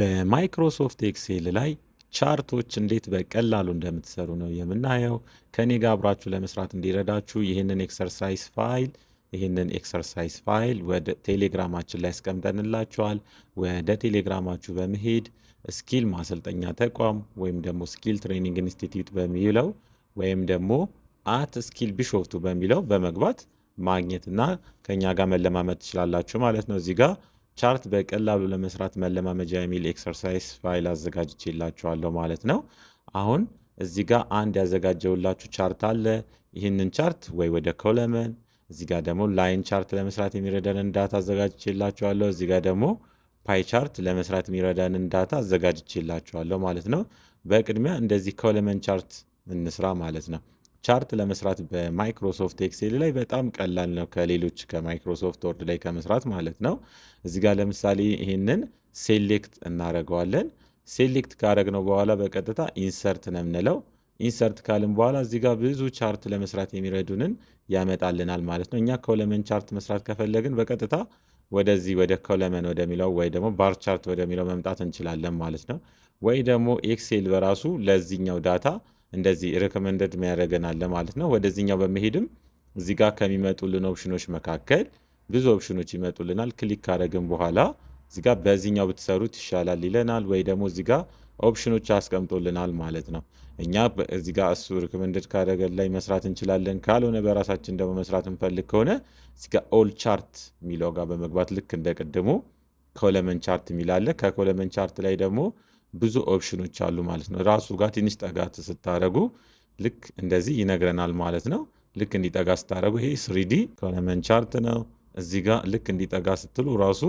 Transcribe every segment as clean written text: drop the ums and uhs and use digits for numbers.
በማይክሮሶፍት ኤክሴል ላይ ቻርቶች እንዴት በቀላሉ እንደምትሰሩ ነው የምናየው። ከኔ ጋር አብራችሁ ለመስራት እንዲረዳችሁ ይህንን ኤክሰርሳይዝ ፋይል ወደ ቴሌግራማችን ላይ አስቀምጠንላችኋል። ወደ ቴሌግራማችሁ በመሄድ ስኪል ማሰልጠኛ ተቋም ወይም ደግሞ ስኪል ትሬኒንግ ኢንስቲትዩት በሚለው ወይም ደግሞ ስኪል ቢሾፍቱ በሚለው በመግባት ማግኘትና ከኛ ጋር መለማመድ ትችላላችሁ ማለት ነው። እዚህ ጋር ቻርት በቀላሉ ለመስራት መለማመጃ የሚል ኤክሰርሳይዝ ፋይል አዘጋጅቼላችኋለሁ ማለት ነው። አሁን እዚህ ጋር አንድ ያዘጋጀውላችሁ ቻርት አለ። ይህንን ቻርት ወይ ወደ ኮለመን፣ እዚህ ጋር ደግሞ ላይን ቻርት ለመስራት የሚረዳንን ዳታ አዘጋጅቼላችኋለሁ። እዚህ ጋር ደግሞ ፓይ ቻርት ለመስራት የሚረዳንን ዳታ አዘጋጅቼላችኋለሁ ማለት ነው። በቅድሚያ እንደዚህ ኮለመን ቻርት እንስራ ማለት ነው። ቻርት ለመስራት በማይክሮሶፍት ኤክሴል ላይ በጣም ቀላል ነው፣ ከሌሎች ከማይክሮሶፍት ወርድ ላይ ከመስራት ማለት ነው። እዚህ ጋር ለምሳሌ ይሄንን ሴሌክት እናደርገዋለን። ሴሌክት ካደረግነው በኋላ በቀጥታ ኢንሰርት ነው የምንለው። ኢንሰርት ካልን በኋላ እዚህ ጋር ብዙ ቻርት ለመስራት የሚረዱንን ያመጣልናል ማለት ነው። እኛ ኮለመን ቻርት መስራት ከፈለግን በቀጥታ ወደዚህ ወደ ኮለመን ወደሚለው ወይ ደግሞ ባር ቻርት ወደሚለው መምጣት እንችላለን ማለት ነው። ወይ ደግሞ ኤክሴል በራሱ ለዚህኛው ዳታ እንደዚህ ሪኮመንደድ የሚያደርገናል ማለት ነው። ወደዚህኛው በመሄድም እዚህ ጋር ከሚመጡልን ኦፕሽኖች መካከል ብዙ ኦፕሽኖች ይመጡልናል። ክሊክ ካደረግን በኋላ እዚህ ጋር በዚህኛው ብትሰሩት ይሻላል ይለናል፣ ወይ ደግሞ እዚህ ጋር ኦፕሽኖች አስቀምጦልናል ማለት ነው። እኛ እዚህ ጋር እሱ ሪኮመንደድ ካደረገን ላይ መስራት እንችላለን። ካልሆነ በራሳችን ደግሞ መስራት እንፈልግ ከሆነ እዚህ ጋር ኦል ቻርት የሚለው ጋር በመግባት ልክ እንደ ቅድሙ ኮለመን ቻርት የሚላለ ከኮለመን ቻርት ላይ ደግሞ ብዙ ኦፕሽኖች አሉ ማለት ነው። ራሱ ጋር ትንሽ ጠጋት ስታደረጉ ልክ እንደዚህ ይነግረናል ማለት ነው። ልክ እንዲጠጋ ስታደረጉ ይሄ ስሪዲ ኮለመን ቻርት ነው። እዚህ ጋር ልክ እንዲጠጋ ስትሉ ራሱ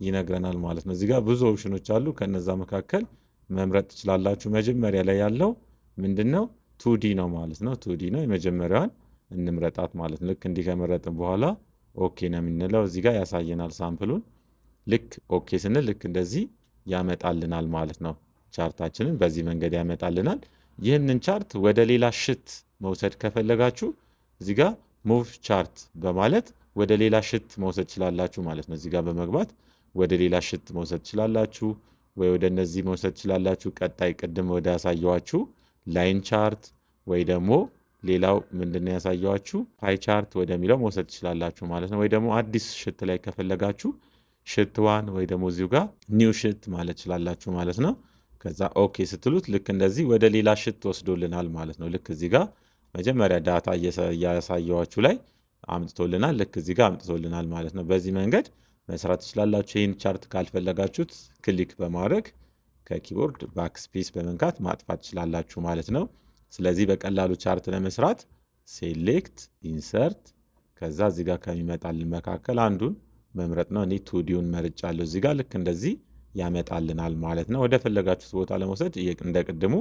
ይነግረናል ማለት ነው። እዚህ ጋር ብዙ ኦፕሽኖች አሉ። ከነዛ መካከል መምረጥ ትችላላችሁ። መጀመሪያ ላይ ያለው ምንድን ነው? ቱዲ ነው ማለት ነው። ቱዲ ነው። የመጀመሪያዋን እንምረጣት ማለት ነው። ልክ እንዲህ ከመረጥን በኋላ ኦኬ ነው የምንለው። እዚህ ጋር ያሳየናል ሳምፕሉን። ልክ ኦኬ ስንል ልክ እንደዚህ ያመጣልናል ማለት ነው። ቻርታችንን በዚህ መንገድ ያመጣልናል። ይህንን ቻርት ወደ ሌላ ሽት መውሰድ ከፈለጋችሁ እዚህ ጋር ሙቭ ቻርት በማለት ወደ ሌላ ሽት መውሰድ ትችላላችሁ ማለት ነው። እዚህ ጋር በመግባት ወደ ሌላ ሽት መውሰድ ትችላላችሁ፣ ወይ ወደ እነዚህ መውሰድ ትችላላችሁ። ቀጣይ ቅድም ወደ ያሳየዋችሁ ላይን ቻርት ወይ ደግሞ ሌላው ምንድነው ያሳየዋችሁ ፓይ ቻርት ወደሚለው መውሰድ ትችላላችሁ ማለት ነው። ወይ ደግሞ አዲስ ሽት ላይ ከፈለጋችሁ ሽት ዋን ወይ ደግሞ እዚሁ ጋር ኒው ሽት ማለት ትችላላችሁ ማለት ነው። ከዛ ኦኬ ስትሉት ልክ እንደዚህ ወደ ሌላ ሽት ወስዶልናል ማለት ነው። ልክ እዚህ ጋር መጀመሪያ ዳታ እያሳየዋችሁ ላይ አምጥቶልናል። ልክ እዚህ ጋር አምጥቶልናል ማለት ነው። በዚህ መንገድ መስራት ትችላላችሁ። ይህን ቻርት ካልፈለጋችሁት ክሊክ በማድረግ ከኪቦርድ ባክስፔስ በመንካት ማጥፋት ትችላላችሁ ማለት ነው። ስለዚህ በቀላሉ ቻርት ለመስራት ሴሌክት፣ ኢንሰርት ከዛ እዚህ ጋር ከሚመጣልን መካከል አንዱን መምረጥ ነው። እኔ ቱዲውን መርጫለሁ። እዚህ ጋር ልክ እንደዚህ ያመጣልናል ማለት ነው። ወደ ፈለጋችሁት ቦታ ለመውሰድ እንደ ቅድሙ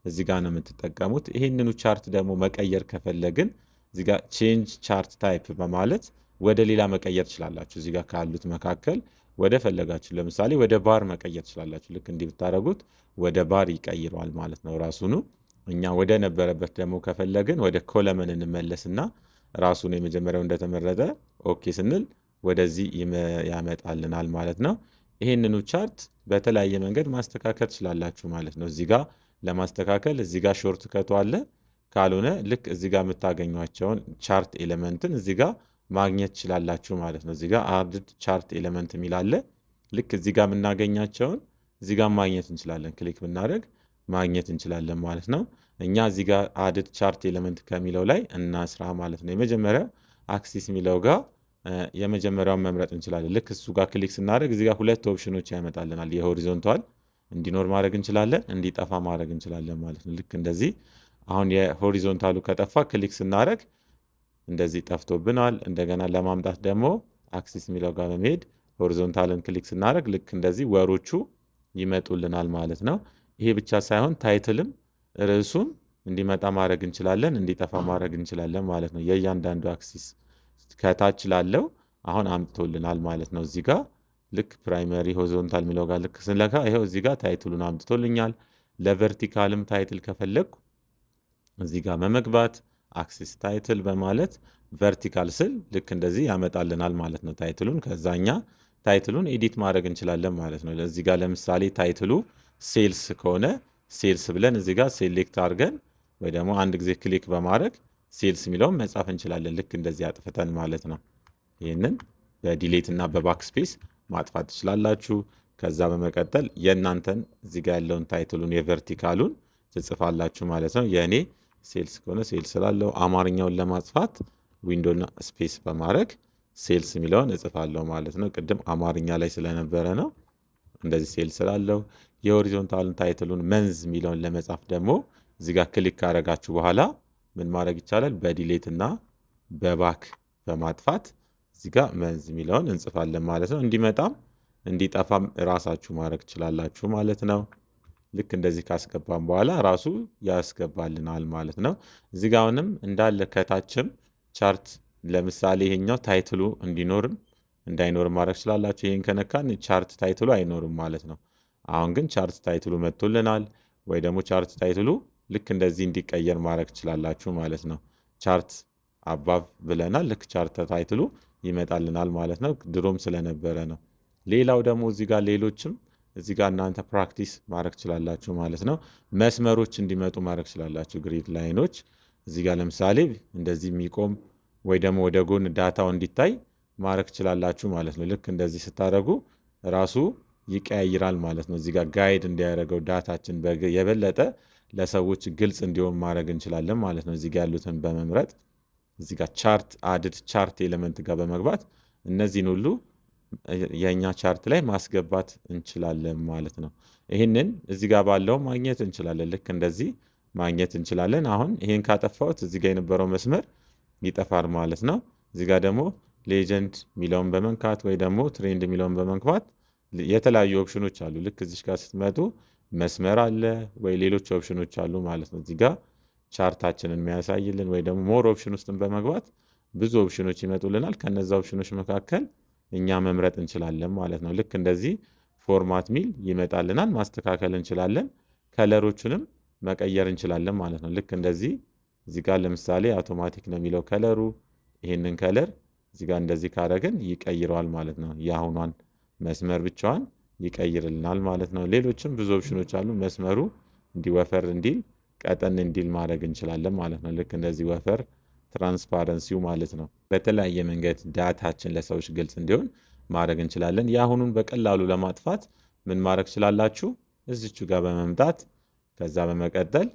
እዚህ ጋር ነው የምትጠቀሙት። ይህንኑ ቻርት ደግሞ መቀየር ከፈለግን እዚህ ጋር ቼንጅ ቻርት ታይፕ በማለት ወደ ሌላ መቀየር ትችላላችሁ። እዚህ ጋር ካሉት መካከል ወደ ፈለጋችሁ ለምሳሌ ወደ ባር መቀየር ትችላላችሁ። ልክ እንዲህ ብታደርጉት ወደ ባር ይቀይረዋል ማለት ነው ራሱኑ። እኛ ወደ ነበረበት ደግሞ ከፈለግን ወደ ኮለመን እንመለስና ራሱን የመጀመሪያው እንደተመረጠ ኦኬ ስንል ወደዚህ ያመጣልናል ማለት ነው። ይህንኑ ቻርት በተለያየ መንገድ ማስተካከል ትችላላችሁ ማለት ነው። እዚህ ጋር ለማስተካከል እዚህ ጋር ሾርት ከቱ አለ። ካልሆነ ልክ እዚህ ጋር የምታገኟቸውን ቻርት ኤሌመንትን እዚህ ጋር ማግኘት ትችላላችሁ ማለት ነው። እዚህ ጋር አድድ ቻርት ኤሌመንት የሚል አለ። ልክ እዚህ ጋር የምናገኛቸውን እዚህ ጋር ማግኘት እንችላለን። ክሊክ ብናደርግ ማግኘት እንችላለን ማለት ነው። እኛ እዚህ ጋር አድድ ቻርት ኤሌመንት ከሚለው ላይ እናስራ ማለት ነው። የመጀመሪያው አክሲስ የሚለው ጋር የመጀመሪያውን መምረጥ እንችላለን። ልክ እሱ ጋር ክሊክ ስናደርግ እዚህ ጋር ሁለት ኦፕሽኖች ያመጣልናል። የሆሪዞንታል እንዲኖር ማድረግ እንችላለን፣ እንዲጠፋ ማድረግ እንችላለን ማለት ነው። ልክ እንደዚህ አሁን የሆሪዞንታሉ ከጠፋ ክሊክ ስናደርግ እንደዚህ ጠፍቶብናል። እንደገና ለማምጣት ደግሞ አክሲስ የሚለው ጋር በመሄድ ሆሪዞንታልን ክሊክ ስናደርግ ልክ እንደዚህ ወሮቹ ይመጡልናል ማለት ነው። ይሄ ብቻ ሳይሆን ታይትልም ርዕሱም እንዲመጣ ማድረግ እንችላለን፣ እንዲጠፋ ማድረግ እንችላለን ማለት ነው። የእያንዳንዱ አክሲስ ከታች ላለው አሁን አምጥቶልናል ማለት ነው። እዚህ ጋር ልክ ፕራይመሪ ሆሪዞንታል የሚለው ጋር ልክ ስንለካ ይኸው እዚህ ጋር ታይትሉን አምጥቶልኛል። ለቨርቲካልም ታይትል ከፈለግኩ እዚህ ጋር በመግባት አክሲስ ታይትል በማለት ቨርቲካል ስል ልክ እንደዚህ ያመጣልናል ማለት ነው ታይትሉን። ከዛኛ ታይትሉን ኤዲት ማድረግ እንችላለን ማለት ነው። እዚህ ጋር ለምሳሌ ታይትሉ ሴልስ ከሆነ ሴልስ ብለን እዚህ ጋር ሴሌክት አድርገን ወይ ደግሞ አንድ ጊዜ ክሊክ በማድረግ ሴልስ የሚለውን መጻፍ እንችላለን። ልክ እንደዚህ አጥፍተን ማለት ነው። ይህንን በዲሌት እና በባክስፔስ ማጥፋት ትችላላችሁ። ከዛ በመቀጠል የእናንተን እዚህ ጋር ያለውን ታይትሉን የቨርቲካሉን ትጽፋላችሁ ማለት ነው። የእኔ ሴልስ ከሆነ ሴልስ ስላለው አማርኛውን ለማጥፋት ዊንዶና ስፔስ በማድረግ ሴልስ የሚለውን እጽፋለሁ ማለት ነው። ቅድም አማርኛ ላይ ስለነበረ ነው። እንደዚህ ሴልስ ስላለው የሆሪዞንታልን ታይትሉን መንዝ የሚለውን ለመጻፍ ደግሞ እዚህ ጋር ክሊክ ካደረጋችሁ በኋላ ምን ማድረግ ይቻላል? በዲሌት እና በባክ በማጥፋት እዚህ ጋር መንዝ የሚለውን እንጽፋለን ማለት ነው። እንዲመጣም እንዲጠፋም ራሳችሁ ማድረግ ትችላላችሁ ማለት ነው። ልክ እንደዚህ ካስገባም በኋላ ራሱ ያስገባልናል ማለት ነው። እዚህ ጋር አሁንም እንዳለ ከታችም ቻርት ለምሳሌ ይሄኛው ታይትሉ እንዲኖርም እንዳይኖርም ማድረግ ትችላላችሁ። ይሄን ከነካን ቻርት ታይትሉ አይኖርም ማለት ነው። አሁን ግን ቻርት ታይትሉ መጥቶልናል። ወይ ደግሞ ቻርት ታይትሉ ልክ እንደዚህ እንዲቀየር ማድረግ ትችላላችሁ ማለት ነው። ቻርት አባብ ብለናል። ልክ ቻርት ታይትሉ ይመጣልናል ማለት ነው። ድሮም ስለነበረ ነው። ሌላው ደግሞ እዚህ ጋር ሌሎችም እዚህ ጋር እናንተ ፕራክቲስ ማድረግ ትችላላችሁ ማለት ነው። መስመሮች እንዲመጡ ማድረግ ትችላላችሁ። ግሪድ ላይኖች እዚህ ጋር ለምሳሌ እንደዚህ የሚቆም ወይ ደግሞ ወደ ጎን ዳታው እንዲታይ ማድረግ ትችላላችሁ ማለት ነው። ልክ እንደዚህ ስታደርጉ ራሱ ይቀያይራል ማለት ነው። እዚህ ጋር ጋይድ እንዲያደርገው ዳታችን የበለጠ ለሰዎች ግልጽ እንዲሆን ማድረግ እንችላለን ማለት ነው። እዚህ ጋር ያሉትን በመምረጥ እዚህ ጋር ቻርት አድድ ቻርት ኤሌመንት ጋር በመግባት እነዚህን ሁሉ የእኛ ቻርት ላይ ማስገባት እንችላለን ማለት ነው። ይህንን እዚህ ጋር ባለው ማግኘት እንችላለን። ልክ እንደዚህ ማግኘት እንችላለን። አሁን ይህን ካጠፋሁት እዚህ ጋር የነበረው መስመር ይጠፋል ማለት ነው። እዚህ ጋር ደግሞ ሌጀንድ የሚለውን በመንካት ወይ ደግሞ ትሬንድ የሚለውን በመንካት የተለያዩ ኦፕሽኖች አሉ። ልክ እዚህ ጋር ስትመጡ መስመር አለ ወይ ሌሎች ኦፕሽኖች አሉ ማለት ነው። እዚህ ጋር ቻርታችንን የሚያሳይልን ወይ ደግሞ ሞር ኦፕሽን ውስጥን በመግባት ብዙ ኦፕሽኖች ይመጡልናል። ከነዛ ኦፕሽኖች መካከል እኛ መምረጥ እንችላለን ማለት ነው። ልክ እንደዚህ ፎርማት ሚል ይመጣልናል። ማስተካከል እንችላለን። ከለሮቹንም መቀየር እንችላለን ማለት ነው። ልክ እንደዚህ እዚህ ጋር ለምሳሌ አውቶማቲክ ነው የሚለው ከለሩ። ይህንን ከለር እዚህ ጋር እንደዚህ ካደረግን ይቀይረዋል ማለት ነው። የአሁኗን መስመር ብቻዋን ይቀይርልናል ማለት ነው። ሌሎችም ብዙ ኦፕሽኖች አሉ። መስመሩ እንዲወፈር እንዲል ቀጠን እንዲል ማድረግ እንችላለን ማለት ነው። ልክ እንደዚህ ወፈር ትራንስፓረንሲው ማለት ነው። በተለያየ መንገድ ዳታችን ለሰዎች ግልጽ እንዲሆን ማድረግ እንችላለን። የአሁኑን በቀላሉ ለማጥፋት ምን ማድረግ ትችላላችሁ? እዚቹ ጋር በመምጣት ከዛ በመቀጠል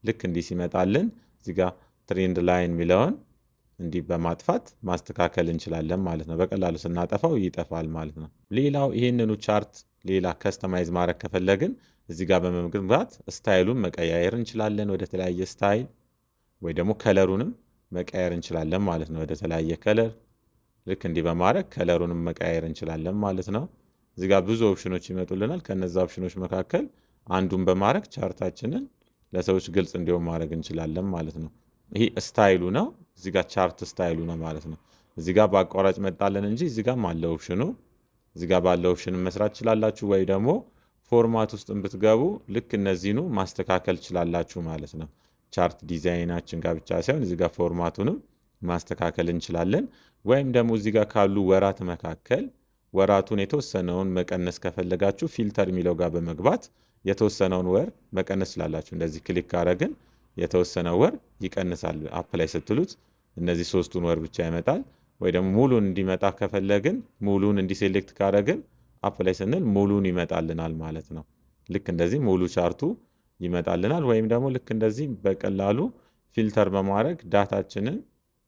ልክ እንዲህ ሲመጣልን እዚህ ጋር ትሬንድ ላይን የሚለውን እንዲህ በማጥፋት ማስተካከል እንችላለን ማለት ነው። በቀላሉ ስናጠፋው ይጠፋል ማለት ነው። ሌላው ይህንኑ ቻርት ሌላ ከስተማይዝ ማድረግ ከፈለግን እዚህ ጋር በመግባት ስታይሉን መቀያየር እንችላለን ወደ ተለያየ ስታይል፣ ወይ ደግሞ ከለሩንም መቀየር እንችላለን ማለት ነው። ወደ ተለያየ ከለር ልክ እንዲህ በማድረግ ከለሩንም መቀየር እንችላለን ማለት ነው። እዚህ ጋር ብዙ ኦፕሽኖች ይመጡልናል። ከነዛ ኦፕሽኖች መካከል አንዱን በማድረግ ቻርታችንን ለሰዎች ግልጽ እንዲሆን ማድረግ እንችላለን ማለት ነው። ይሄ ስታይሉ ነው። እዚህ ጋር ቻርት ስታይሉ ነው ማለት ነው። እዚህ ጋር በአቋራጭ መጣለን እንጂ እዚህ ጋር አለ ኦፕሽኑ። እዚህ ጋር ባለው ኦፕሽን መስራት ትችላላችሁ፣ ወይ ደግሞ ፎርማት ውስጥ ብትገቡ ልክ እነዚህኑ ማስተካከል ትችላላችሁ ማለት ነው። ቻርት ዲዛይናችን ጋር ብቻ ሳይሆን እዚህ ጋር ፎርማቱንም ማስተካከል እንችላለን። ወይም ደግሞ እዚህ ጋር ካሉ ወራት መካከል ወራቱን የተወሰነውን መቀነስ ከፈለጋችሁ ፊልተር የሚለው ጋር በመግባት የተወሰነውን ወር መቀነስ ስላላችሁ እንደዚህ ክሊክ ካረግን የተወሰነ ወር ይቀንሳል። አፕላይ ስትሉት እነዚህ ሶስቱን ወር ብቻ ይመጣል። ወይ ደግሞ ሙሉን እንዲመጣ ከፈለግን ሙሉን እንዲሴሌክት ካረግን አፕላይ ስንል ሙሉን ይመጣልናል ማለት ነው። ልክ እንደዚህ ሙሉ ቻርቱ ይመጣልናል። ወይም ደግሞ ልክ እንደዚህ በቀላሉ ፊልተር በማድረግ ዳታችንን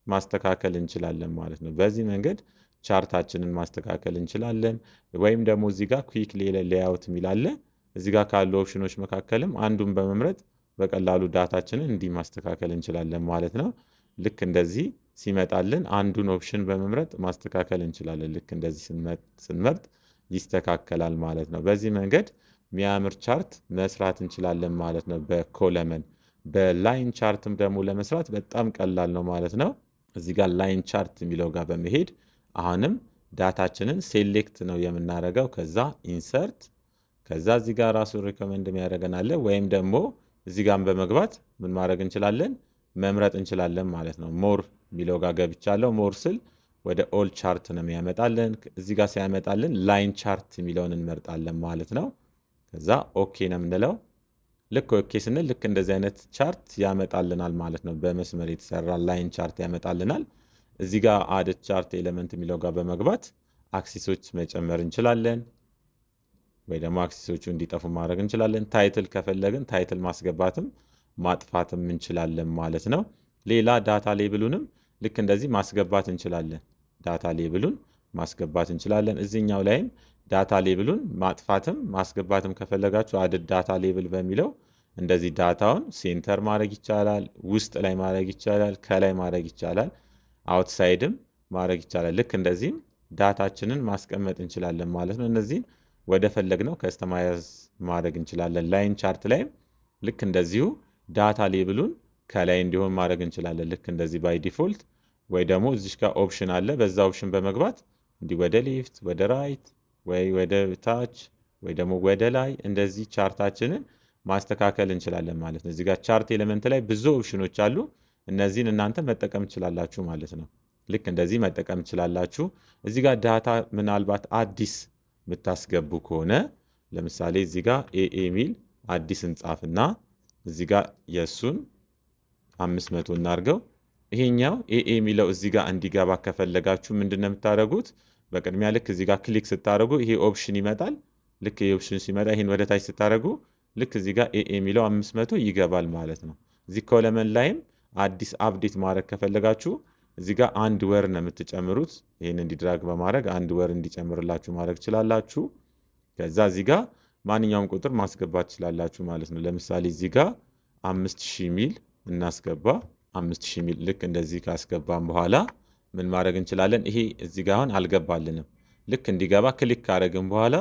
ማስተካከል እንችላለን ማለት ነው። በዚህ መንገድ ቻርታችንን ማስተካከል እንችላለን። ወይም ደግሞ እዚህ ጋር ኩዊክ ሌአውት የሚል አለ። እዚህ ጋር ካሉ ኦፕሽኖች መካከልም አንዱን በመምረጥ በቀላሉ ዳታችንን እንዲህ ማስተካከል እንችላለን ማለት ነው። ልክ እንደዚህ ሲመጣልን አንዱን ኦፕሽን በመምረጥ ማስተካከል እንችላለን። ልክ እንደዚህ ስንመርጥ ይስተካከላል ማለት ነው። በዚህ መንገድ የሚያምር ቻርት መስራት እንችላለን ማለት ነው። በኮለመን በላይን ቻርትም ደግሞ ለመስራት በጣም ቀላል ነው ማለት ነው። እዚህ ጋር ላይን ቻርት የሚለው ጋር በመሄድ አሁንም ዳታችንን ሴሌክት ነው የምናደርገው። ከዛ ኢንሰርት፣ ከዛ እዚህ ጋር ራሱ ሪኮመንድ የሚያደርገን አለ። ወይም ደግሞ እዚህ ጋር በመግባት ምን ማድረግ እንችላለን? መምረጥ እንችላለን ማለት ነው። ሞር የሚለው ጋር ገብቻለሁ። ሞር ስል ወደ ኦል ቻርት ነው የሚያመጣልን። እዚህ ጋር ሲያመጣልን ላይን ቻርት የሚለውን እንመርጣለን ማለት ነው። ከዛ ኦኬ ነው የምንለው። ልክ ኦኬ ስንል ልክ እንደዚህ አይነት ቻርት ያመጣልናል ማለት ነው። በመስመር የተሰራ ላይን ቻርት ያመጣልናል። እዚህ ጋር አድ ቻርት ኤሌመንት የሚለው ጋር በመግባት አክሲሶች መጨመር እንችላለን፣ ወይ ደግሞ አክሲሶቹ እንዲጠፉ ማድረግ እንችላለን። ታይትል ከፈለግን ታይትል ማስገባትም ማጥፋትም እንችላለን ማለት ነው። ሌላ ዳታ ሌብሉንም ልክ እንደዚህ ማስገባት እንችላለን። ዳታ ሌብሉን ማስገባት እንችላለን። እዚህኛው ላይም ዳታ ሌብሉን ማጥፋትም ማስገባትም ከፈለጋችሁ አድድ ዳታ ሌብል በሚለው እንደዚህ ዳታውን ሴንተር ማድረግ ይቻላል፣ ውስጥ ላይ ማድረግ ይቻላል፣ ከላይ ማድረግ ይቻላል፣ አውትሳይድም ማድረግ ይቻላል። ልክ እንደዚህም ዳታችንን ማስቀመጥ እንችላለን ማለት ነው። እነዚህን ወደ ፈለግነው ከስተማይዝ ማድረግ እንችላለን። ላይን ቻርት ላይም ልክ እንደዚሁ ዳታ ሌብሉን ከላይ እንዲሆን ማድረግ እንችላለን። ልክ እንደዚህ ባይ ዲፎልት፣ ወይ ደግሞ እዚሽ ጋር ኦፕሽን አለ። በዛ ኦፕሽን በመግባት እንዲህ ወደ ሌፍት፣ ወደ ራይት፣ ወይ ወደ ታች፣ ወይ ደግሞ ወደ ላይ እንደዚህ ቻርታችንን ማስተካከል እንችላለን ማለት ነው። እዚህ ጋር ቻርት ኤሌመንት ላይ ብዙ ኦፕሽኖች አሉ። እነዚህን እናንተ መጠቀም ትችላላችሁ ማለት ነው። ልክ እንደዚህ መጠቀም ትችላላችሁ። እዚህ ጋር ዳታ ምናልባት አዲስ የምታስገቡ ከሆነ ለምሳሌ እዚህ ጋር ኤኤ ሚል አዲስ እንጻፍና እዚህ ጋር የእሱን 500 እናርገው። ይሄኛው ኤኤ የሚለው እዚህ ጋር እንዲገባ ከፈለጋችሁ ምንድን ነው የምታደርጉት? በቅድሚያ ልክ እዚህ ጋር ክሊክ ስታደርጉ ይሄ ኦፕሽን ይመጣል። ልክ ይሄ ኦፕሽን ሲመጣ ይሄን ወደ ታች ስታደርጉ ልክ እዚህ ጋር ኤኤ የሚለው 500 ይገባል ማለት ነው። እዚህ ኮለመን ላይም አዲስ አፕዴት ማድረግ ከፈለጋችሁ እዚህ ጋር 1 ወር ነው የምትጨምሩት። ይሄን እንዲድራግ በማድረግ 1 ወር እንዲጨምርላችሁ ማድረግ ትችላላችሁ። ከዛ እዚህ ጋር ማንኛውም ቁጥር ማስገባት ትችላላችሁ ማለት ነው። ለምሳሌ እዚህ ጋር 5000 ሚል እናስገባ። 5000 ሚል ልክ እንደዚህ ካስገባን በኋላ ምን ማድረግ እንችላለን? ይሄ እዚህ ጋር አሁን አልገባልንም። ልክ እንዲገባ ክሊክ ካደረግን በኋላ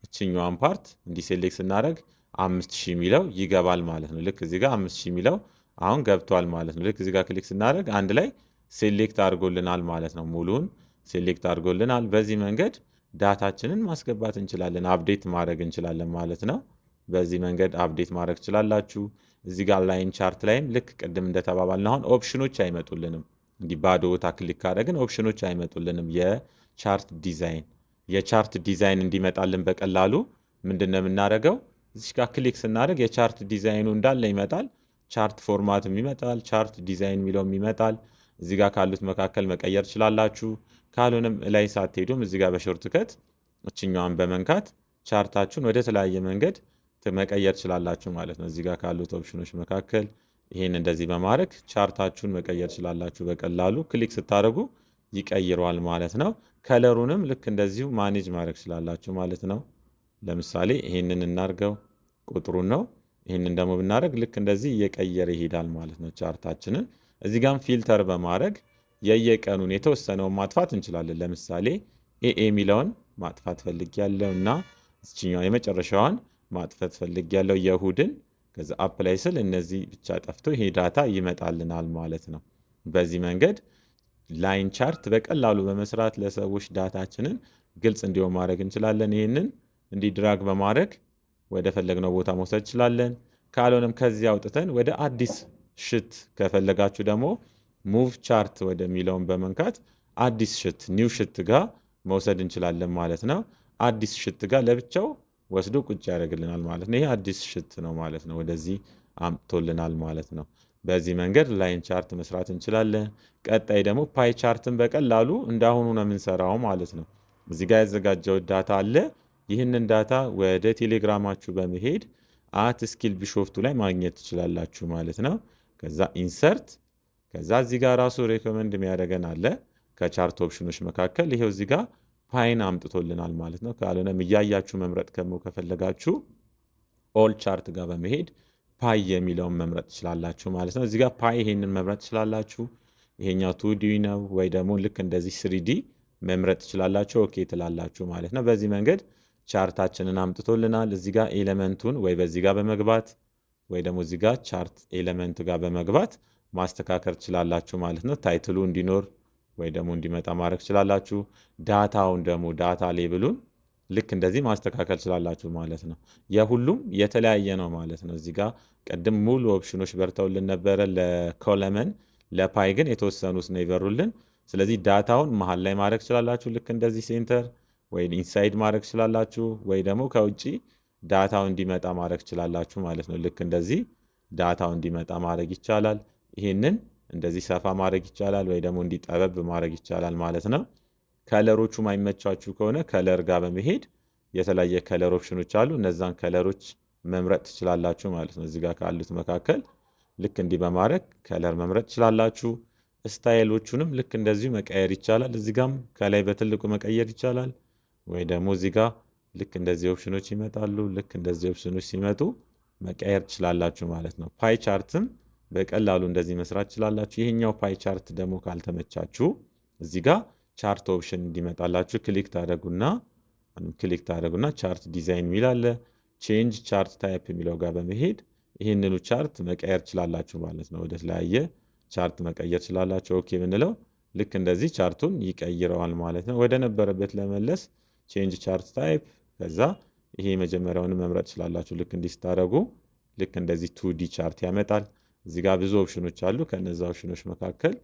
እችኛዋን ፓርት እንዲህ ሴሌክት ስናደርግ 5000 ሚለው ይገባል ማለት ነው። ልክ እዚህ ጋር 5000 ሚለው አሁን ገብቷል ማለት ነው። ልክ እዚህ ጋር ክሊክ ስናደርግ አንድ ላይ ሴሌክት አድርጎልናል ማለት ነው። ሙሉን ሴሌክት አድርጎልናል። በዚህ መንገድ ዳታችንን ማስገባት እንችላለን፣ አፕዴት ማድረግ እንችላለን ማለት ነው። በዚህ መንገድ አፕዴት ማድረግ ትችላላችሁ። እዚህ ጋር ላይን ቻርት ላይም ልክ ቅድም እንደተባባልን አሁን ኦፕሽኖች አይመጡልንም። እንዲህ ባዶ ቦታ ክሊክ ካደረግን ኦፕሽኖች አይመጡልንም። የቻርት ዲዛይን እንዲመጣልን በቀላሉ ምንድን ነው የምናደርገው? እዚህ ጋር ክሊክ ስናደርግ የቻርት ዲዛይኑ እንዳለ ይመጣል። ቻርት ፎርማትም ይመጣል፣ ቻርት ዲዛይን የሚለውም ይመጣል። እዚህ ጋር ካሉት መካከል መቀየር ትችላላችሁ። ካልሆነም ላይ ሳትሄዱም እዚህ ጋር በሾርት ከት እችኛዋን በመንካት ቻርታችሁን ወደ ተለያየ መንገድ መቀየር ትችላላችሁ ማለት ነው። እዚህ ጋር ካሉት ኦፕሽኖች መካከል ይህን እንደዚህ በማድረግ ቻርታችሁን መቀየር ትችላላችሁ። በቀላሉ ክሊክ ስታደርጉ ይቀይረዋል ማለት ነው። ከለሩንም ልክ እንደዚሁ ማኔጅ ማድረግ ትችላላችሁ ማለት ነው። ለምሳሌ ይህንን እናርገው፣ ቁጥሩን ነው። ይህንን ደግሞ ብናደርግ ልክ እንደዚህ እየቀየረ ይሄዳል ማለት ነው ቻርታችንን። እዚህ ጋም ፊልተር በማድረግ የየቀኑን የተወሰነውን ማጥፋት እንችላለን። ለምሳሌ ኤኤ የሚለውን ማጥፋት ፈልጌያለሁ እና እችኛዋን የመጨረሻዋን ማጥፋት ፈልጌያለሁ የእሁድን። ከዛ አፕላይ ስል እነዚህ ብቻ ጠፍቶ ይሄ ዳታ ይመጣልናል ማለት ነው። በዚህ መንገድ ላይን ቻርት በቀላሉ በመስራት ለሰዎች ዳታችንን ግልጽ እንዲሆን ማድረግ እንችላለን። ይህንን እንዲህ ድራግ በማድረግ ወደ ፈለግነው ቦታ መውሰድ እንችላለን። ካልሆነም ከዚህ አውጥተን ወደ አዲስ ሽት ከፈለጋችሁ ደግሞ ሙቭ ቻርት ወደሚለውን በመንካት አዲስ ሽት ኒው ሽት ጋር መውሰድ እንችላለን ማለት ነው። አዲስ ሽት ጋር ለብቻው ወስዶ ቁጭ ያደርግልናል ማለት ነው። ይሄ አዲስ ሽት ነው ማለት ነው። ወደዚህ አምጥቶልናል ማለት ነው። በዚህ መንገድ ላይን ቻርት መስራት እንችላለን። ቀጣይ ደግሞ ፓይ ቻርትን በቀላሉ እንዳሁኑ ነው የምንሰራው ማለት ነው። እዚህ ጋር ያዘጋጀው ዳታ አለ። ይህንን ዳታ ወደ ቴሌግራማችሁ በመሄድ አት ስኪል ቢሾፍቱ ላይ ማግኘት ትችላላችሁ ማለት ነው። ከዛ ኢንሰርት፣ ከዛ እዚህ ጋር ራሱ ሬኮመንድ የሚያደርገን አለ ከቻርት ኦፕሽኖች መካከል ይሄው እዚህ ጋር ፓይን አምጥቶልናል ማለት ነው። ካልሆነም እያያችሁ መምረጥ ከፈለጋችሁ ኦል ቻርት ጋር በመሄድ ፓይ የሚለውን መምረጥ ትችላላችሁ ማለት ነው። እዚህ ጋር ፓይ ይሄንን መምረጥ ትችላላችሁ። ይሄኛው ቱዲ ነው ወይ ደግሞ ልክ እንደዚህ ስሪዲ መምረጥ ትችላላችሁ። ኦኬ ትላላችሁ ማለት ነው። በዚህ መንገድ ቻርታችንን አምጥቶልናል። እዚህ ጋር ኤሌመንቱን ወይ በዚህ ጋር በመግባት ወይ ደግሞ እዚህ ጋር ቻርት ኤሌመንት ጋር በመግባት ማስተካከል ትችላላችሁ ማለት ነው። ታይትሉ እንዲኖር ወይ ደግሞ እንዲመጣ ማድረግ ትችላላችሁ። ዳታውን ደግሞ ዳታ ሌብሉን ልክ እንደዚህ ማስተካከል ትችላላችሁ ማለት ነው። የሁሉም የተለያየ ነው ማለት ነው። እዚህ ጋር ቅድም ሙሉ ኦፕሽኖች በርተውልን ነበረ ለኮለመን፣ ለፓይ ግን የተወሰኑት ነው ይበሩልን። ስለዚህ ዳታውን መሃል ላይ ማድረግ ትችላላችሁ ልክ እንደዚህ ሴንተር ወይ ኢንሳይድ ማድረግ ትችላላችሁ ወይ ደግሞ ከውጪ ዳታው እንዲመጣ ማድረግ ትችላላችሁ ማለት ነው። ልክ እንደዚህ ዳታው እንዲመጣ ማድረግ ይቻላል። ይሄንን እንደዚህ ሰፋ ማድረግ ይቻላል ወይ ደግሞ እንዲጠበብ ማድረግ ይቻላል ማለት ነው። ከለሮቹ ማይመቻችሁ ከሆነ ከለር ጋር በመሄድ የተለያየ ከለር ኦፕሽኖች አሉ። እነዛን ከለሮች መምረጥ ትችላላችሁ ማለት ነው። እዚህ ጋር ካሉት መካከል ልክ እንዲህ በማድረግ ከለር መምረጥ ትችላላችሁ። ስታይሎቹንም ልክ እንደዚሁ መቀየር ይቻላል። እዚህ ጋርም ከላይ በትልቁ መቀየር ይቻላል። ወይ ደግሞ እዚህ ጋር ልክ እንደዚህ ኦፕሽኖች ይመጣሉ። ልክ እንደዚህ ኦፕሽኖች ሲመጡ መቀየር ትችላላችሁ ማለት ነው። ፓይ ቻርትም በቀላሉ እንደዚህ መስራት ትችላላችሁ። ይሄኛው ፓይ ቻርት ደግሞ ካልተመቻችሁ እዚህ ጋር ቻርት ኦፕሽን እንዲመጣላችሁ ክሊክ ታደርጉና ቻርት ዲዛይን የሚል አለ። ቼንጅ ቻርት ታይፕ የሚለው ጋር በመሄድ ይህንኑ ቻርት መቀየር ትችላላችሁ ማለት ነው። ወደ ተለያየ ቻርት መቀየር ትችላላችሁ። ኦኬ ብንለው ልክ እንደዚህ ቻርቱን ይቀይረዋል ማለት ነው። ወደ ነበረበት ለመለስ ቼንጅ ቻርት ታይፕ ከዛ ይሄ መጀመሪያውን መምረጥ ትችላላችሁ። ልክ እንዲህ ስታደርጉ ልክ እንደዚህ ቱዲ ቻርት ያመጣል። እዚህ ጋር ብዙ ኦፕሽኖች አሉ። ከነዛ ኦፕሽኖች መካከል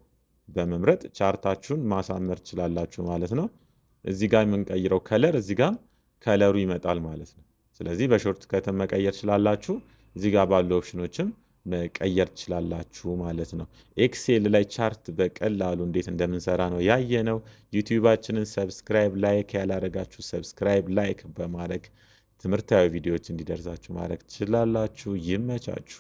በመምረጥ ቻርታችሁን ማሳመር ትችላላችሁ ማለት ነው። እዚህ ጋር የምንቀይረው ከለር እዚህ ጋር ከለሩ ይመጣል ማለት ነው። ስለዚህ በሾርት ከትም መቀየር ትችላላችሁ። እዚህ ጋር ባሉ ኦፕሽኖችም መቀየር ትችላላችሁ ማለት ነው። ኤክሴል ላይ ቻርት በቀላሉ እንዴት እንደምንሰራ ነው ያየነው። ዩቲዩባችንን ሰብስክራይብ፣ ላይክ ያላረጋችሁ ሰብስክራይብ፣ ላይክ በማድረግ ትምህርታዊ ቪዲዮዎች እንዲደርሳችሁ ማድረግ ትችላላችሁ። ይመቻችሁ።